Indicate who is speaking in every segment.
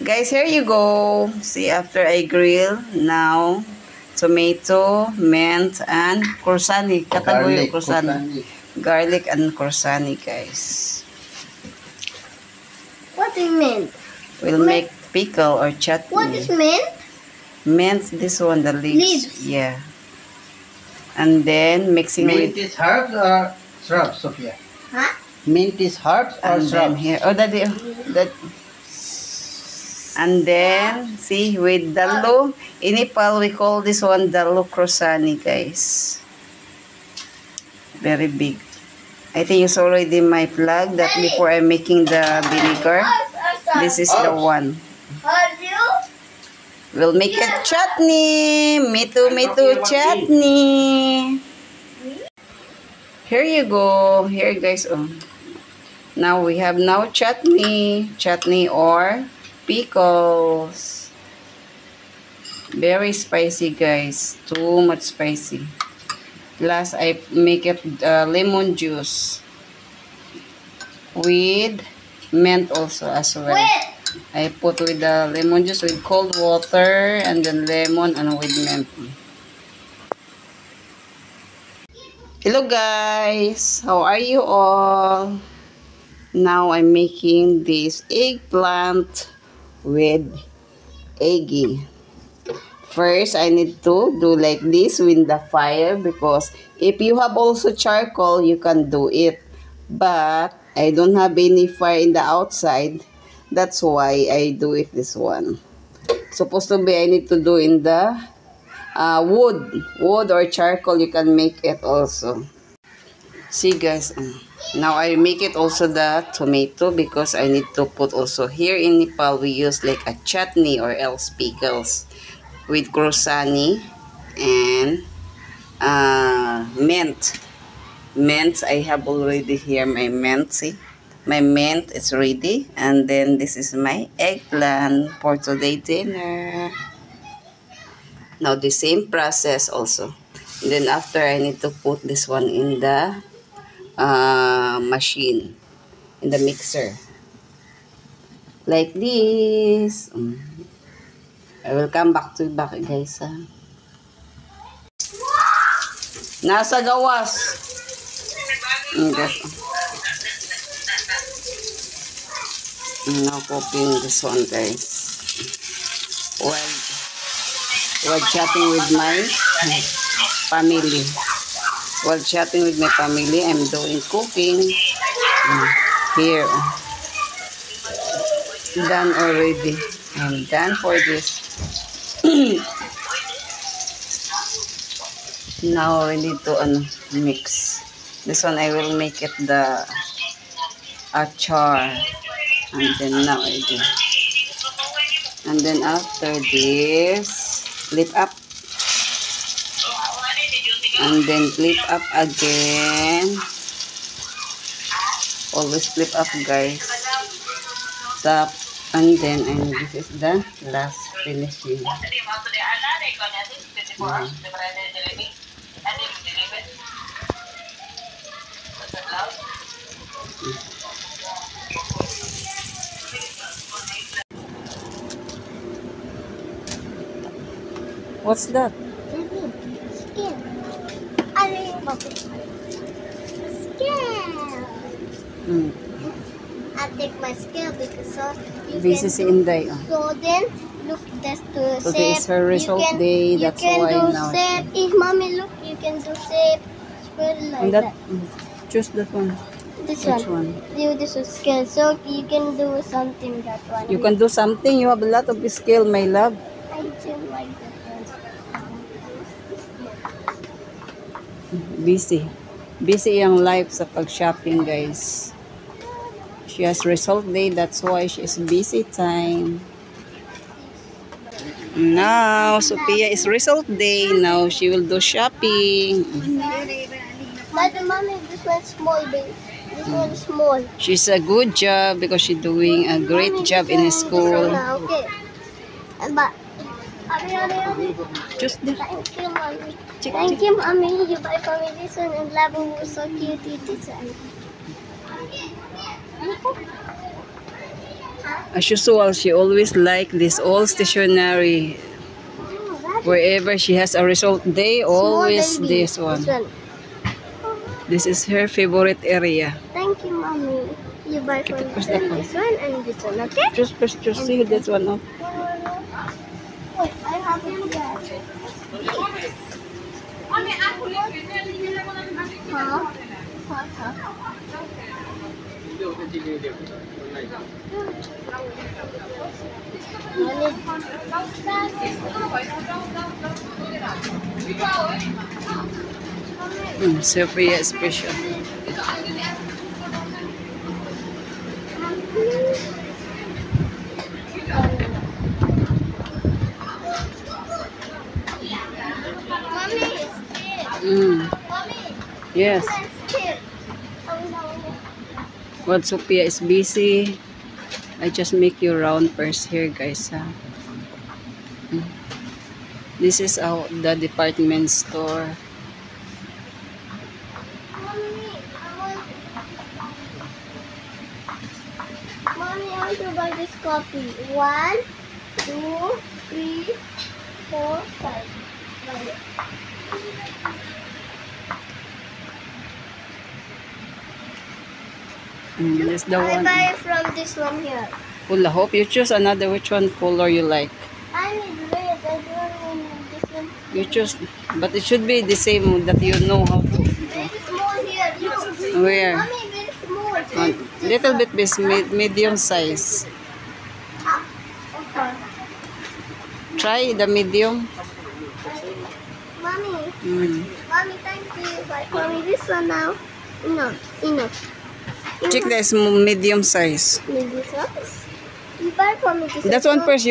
Speaker 1: Guys, here you go. See, after I grill, now tomato, mint, and corsani. Katagoy corsani. Garlic and corsani, guys.
Speaker 2: What is mint?
Speaker 1: We'll make pickle or chutney.
Speaker 2: What is mint?
Speaker 1: Mint, this one, the leaves. Yeah. And then mixing
Speaker 3: Mint
Speaker 1: with...
Speaker 3: is herbs or shrubs, Sophia?
Speaker 2: Huh?
Speaker 3: Mint is herbs or
Speaker 1: And then
Speaker 3: shrubs?
Speaker 1: here, oh, that. And then, see, with dalo, in Nepal, we call this one dalo crosani, guys. Very big. I think it's already my plug that before I'm making the vinegar. This is the one. We'll make a chutney. Me too, chutney. Here you go. Here, guys. Oh. Now we have now chutney or pickles. Very spicy, guys. Too much spicy. Plus, I make it lemon juice with mint also as well. I put with the lemon juice with cold water and then lemon and with mint. Hello guys, how are you all? Now I'm making this eggplant with eggy. First, I need to do like this with the fire because if you have also charcoal, you can do it. But I don't have any fire in the outside. That's why I do it this one. Supposed to be I need to do in the wood or charcoal. You can make it also. See guys, now I make it also the tomato because I need to put also here in Nepal we use like a chutney or else pickles with corsani and mint. Mint, I have already here my mint. See, my mint is ready, and then this is my eggplant for today dinner. Now the same process also. And then after I need to put this one in the machine, in the mixer, like this. I will come back guys. Nasa gawas. Now cooking this one guys. While chatting with my family. While chatting with my family, I'm doing cooking. Here. Done already. I'm done for this. Now we need to mix. This one I will make it the achar. And then now I do. And then after this, flip up. And then flip up again. Always flip up guys. Stop. And then this is the last finishing. What's that?
Speaker 2: Skin. Skin. I take my scale because so you
Speaker 1: This is Inday.
Speaker 2: So then look, that's the shape.
Speaker 1: Today is her result day. That's why now.
Speaker 2: Shape. If mommy look, you can do shape. Square like that.
Speaker 1: Choose that one.
Speaker 2: This
Speaker 1: Which
Speaker 2: one. Do this with scale. So you can do something that one.
Speaker 1: You can do something. You have a lot of skill, my love.
Speaker 2: I don't like that one.
Speaker 1: Busy. Busy ang life sa pag-shopping, guys. She has result day. That's why she is busy time. Now, Sophia is result day. Now, she will do shopping.
Speaker 2: But mommy, this one's small, baby. This one's small.
Speaker 1: She's a good job because she's doing a great job in school.
Speaker 2: Okay. But,
Speaker 1: Just there.
Speaker 2: thank you, mommy. Thank you, mommy. You buy for me this one and Labo was so cute. This one.
Speaker 1: As usual, she always like this old stationery. Wherever she has a result day, always this one. This is her favorite area.
Speaker 2: Thank you, mommy. You buy for me this one and this one, okay?
Speaker 1: Just see this one. Oh.
Speaker 2: Wait, I have it here. Huh?
Speaker 1: Sophia special.
Speaker 2: Mommy, it's cute. Mommy,
Speaker 1: Yes.
Speaker 2: it's cute. Oh, no.
Speaker 1: While Sophia is busy, I just make you round first here, guys. This is the department store.
Speaker 2: Mommy, I want to buy this coffee. 1, 2, 3, 4, 5. Buy it.
Speaker 1: This is the
Speaker 2: I
Speaker 1: one.
Speaker 2: buy from this one here.
Speaker 1: Hula hope. You choose another. Which one color you like?
Speaker 2: I need red. I don't need this one.
Speaker 1: You choose, but it should be the same that you know how to.
Speaker 2: Very small here. Look.
Speaker 1: Where?
Speaker 2: Mommy, very small.
Speaker 1: Little bit medium size.
Speaker 2: Okay.
Speaker 1: Try the medium.
Speaker 2: Mommy, Mommy, thank you. Buy for me this one now. Enough.
Speaker 1: Check this medium size.
Speaker 2: Need this one? You buy for me this
Speaker 1: That one first.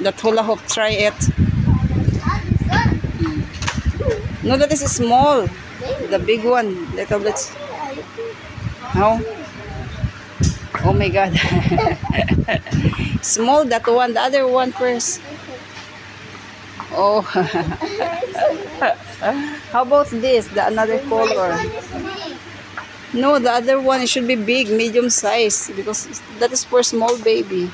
Speaker 1: That hula hoop. Try it.
Speaker 2: Ah, this one.
Speaker 1: No, that is small. The big one. Little bit. How? Oh my God. Small, that one. The other one first. Oh. How about this? The another color. No, the other one, it should be big, medium size. Because that is for small baby.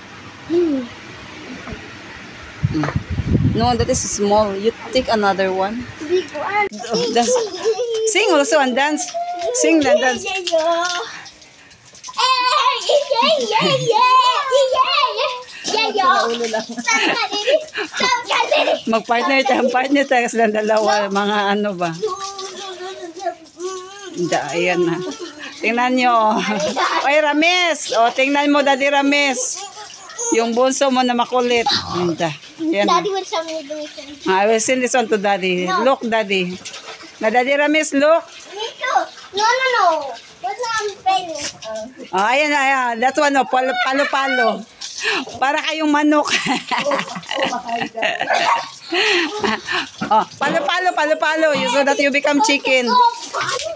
Speaker 1: No, that is small. You take another one.
Speaker 2: Big one.
Speaker 1: Dance. Sing also and dance. Sing and dance. Mag-partner tayo silang dalawa. Mga ano ba? Ayan na. Tingnan nyo. Oy, Rames. O, tingnan mo, Daddy Rames. Yung bunso mo na makulit. Ayan.
Speaker 2: Daddy will show me do it.
Speaker 1: I will send this one to Daddy. Look, Daddy. Na Daddy Rames, look.
Speaker 2: Me too. No. What's I'm failing?
Speaker 1: Oh, ayan. That one, palo-palo. Para kayong manok. Oh, palo-palo. So that you become chicken.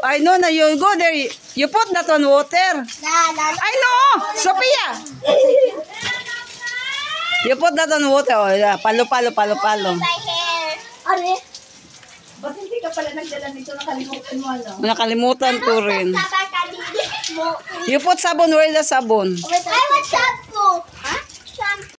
Speaker 1: I know na you go there. You put that on water. I know. Sophia. You put that on water. Oh, yeah. Palo-palo.
Speaker 2: My hair. Are?
Speaker 4: Ba't hindi ka pala nagdala nito? Nakalimutan mo, ano?
Speaker 1: Nakalimutan ko rin.
Speaker 2: Sabay ka din mo.
Speaker 1: You put sabon. Where is the sabon?
Speaker 2: I want sabon.